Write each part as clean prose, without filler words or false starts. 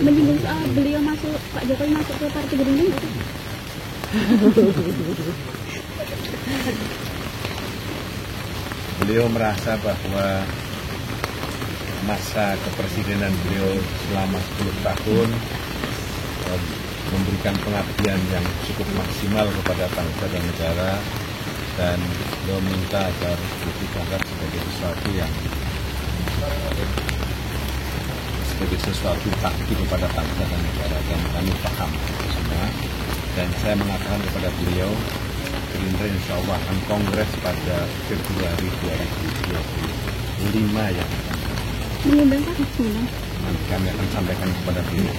menyinggung soal beliau masuk, Pak Jokowi masuk ke Partai Gerindra nggak sih? Beliau merasa bahwa masa kepresidenan beliau selama 10 tahun memberikan pengabdian yang cukup maksimal kepada bangsa dan negara, dan beliau minta agar dianggap sebagai sesuatu bakti kepada bangsa dan negara, dan kami paham semua. Dan saya mengatakan kepada beliau, Gerindra insya Allah akan kongres pada Februari 2025 yang akan datang. Mengundang Pak? Nanti kami akan sampaikan kepada beliau.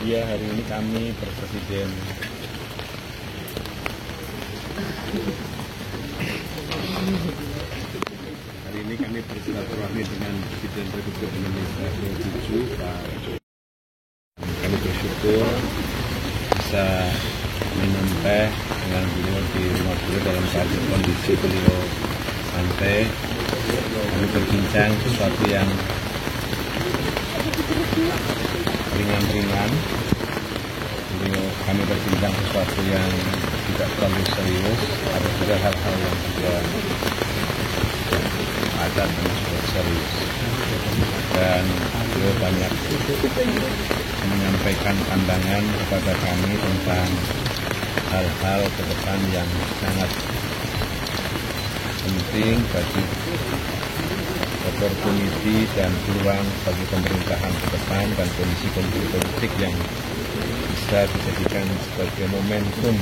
Iya, hari ini kami berpresiden bersilaturahmi dengan Presiden Republik Indonesia ke-7, Pak Jokowi. Kami bersyukur bisa minum teh dengan beliau di rumah beliau dalam kondisi beliau santai. Kami berbincang sesuatu yang ringan-ringan. Kami berbincang sesuatu yang tidak terlalu serius. Ada juga hal-hal yang juga ada dan juga serius. Dan beliau banyak menyampaikan pandangan kepada kami tentang hal-hal ke depan yang sangat penting bagi opportunity dan peluang bagi pemerintahan ke depan, dan kondisi politik yang bisa dijadikan sebagai momentum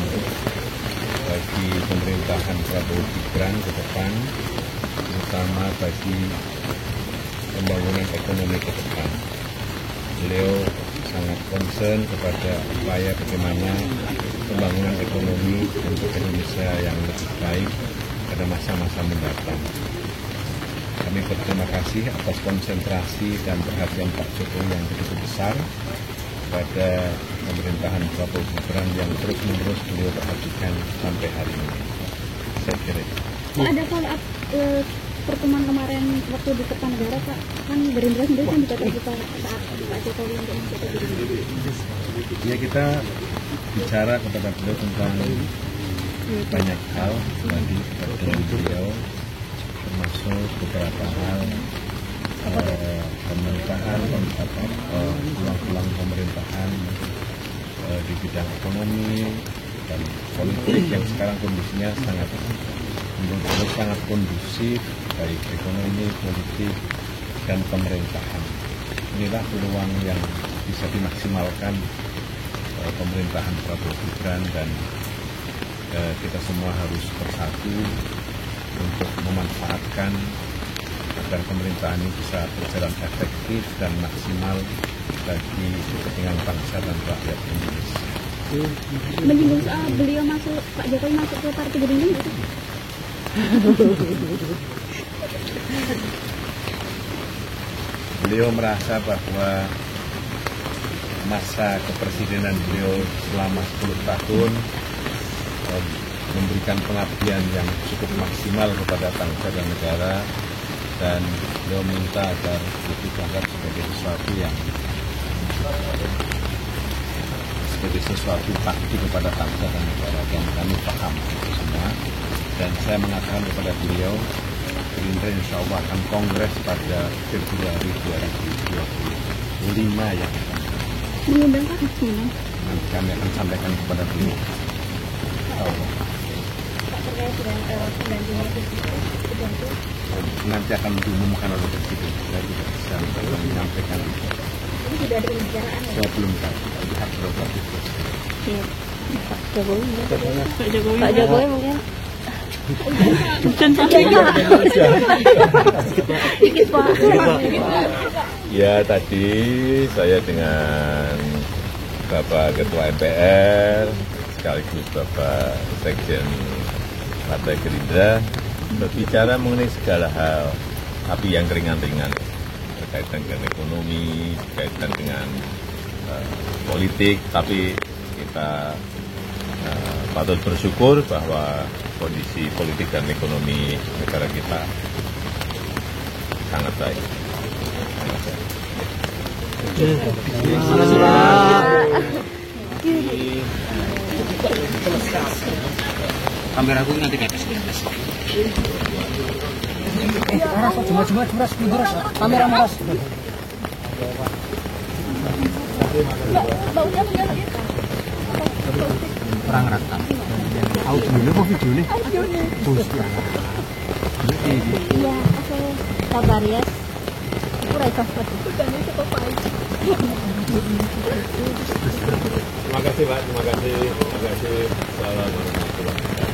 bagi pemerintahan Prabowo Gibran ke depan, terutama bagi pembangunan ekonomi ke depan. Beliau sangat concern kepada upaya bagaimana pembangunan ekonomi untuk Indonesia yang lebih baik pada masa-masa mendatang. Kami berterima kasih atas konsentrasi dan perhatian Pak Jokowi yang begitu besar pada pemerintahan Prabowo Gibran yang terus-menerus beliau perhatikan sampai hari ini. Saya kira. Pak, ada follow up pertemuan kemarin waktu di Kertanegara, Pak, kan Gerindra sendiri kan juga terbuka saat Pak Jokowi untuk masuk ke Gerindra. Ya, kita bicara kepada beliau tentang banyak hal tadi dengan beliau, termasuk beberapa hal pemerintahan, peluang pemerintahan di bidang ekonomi dan politik yang sekarang kondisinya sangat kondusif, baik ekonomi, politik, dan pemerintahan. Inilah peluang yang bisa dimaksimalkan pemerintahan Prabowo Gibran, dan kita semua harus bersatu untuk memanfaatkan agar pemerintahan ini bisa berjalan efektif dan maksimal bagi kepentingan bangsa dan rakyat Indonesia. Menyinggung soal beliau masuk, Pak Jokowi masuk ke Partai Gerindra nggak sih? Beliau merasa bahwa masa kepresidenan beliau selama 10 tahun memberikan pengabdian yang cukup maksimal kepada bangsa dan negara, dan beliau minta agar dianggap sebagai sesuatu bakti kepada bangsa dan negara, dan kami paham semua. Dan saya mengatakan kepada beliau, Gerindra insya Allah akan kongres pada Februari 2025 yang akan datang. Mengundang Pak? Nanti kami akan sampaikan kepada beliau. Nanti akan diumumkan oleh Presiden. Saya tidak bisa menyampaikan itu. Ini sudah ada pembicaraan ya? Saya belum tahu. Lihat berapa itu. Pak Jokowi mungkin. Dikit Pak. Ya, tadi saya dengan Bapak Ketua MPR, sekaligus Bapak Sekjen Partai Gerindra, berbicara mengenai segala hal, tapi yang ringan-ringan, berkaitan dengan ekonomi, berkaitan dengan politik, tapi kita patut bersyukur bahwa kondisi politik dan ekonomi negara kita sangat baik. Sangat baik. Kamera aku nanti ke atas. Cuma, kamera maras. Orang rekam. Audio apa video nih? Iya, aku sabar ya. Udah cepat. Terima kasih Pak, terima kasih. Assalamualaikum warahmatullahi wabarakatuh.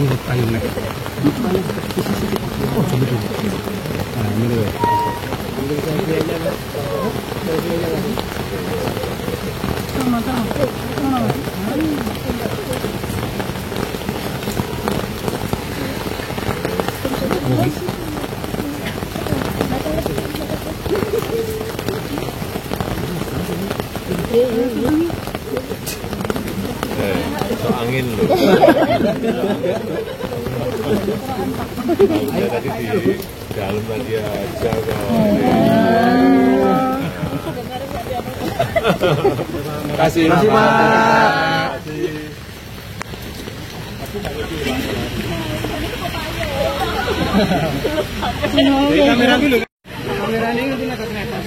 Ini payungnya. Oh, coba dulu. Nah, ini dulu. Itu angin loh. Udah tadi di dalam tadi aja kok. Terima kasih Pak. Kamera dulu. Kamera ini nanti ke atas.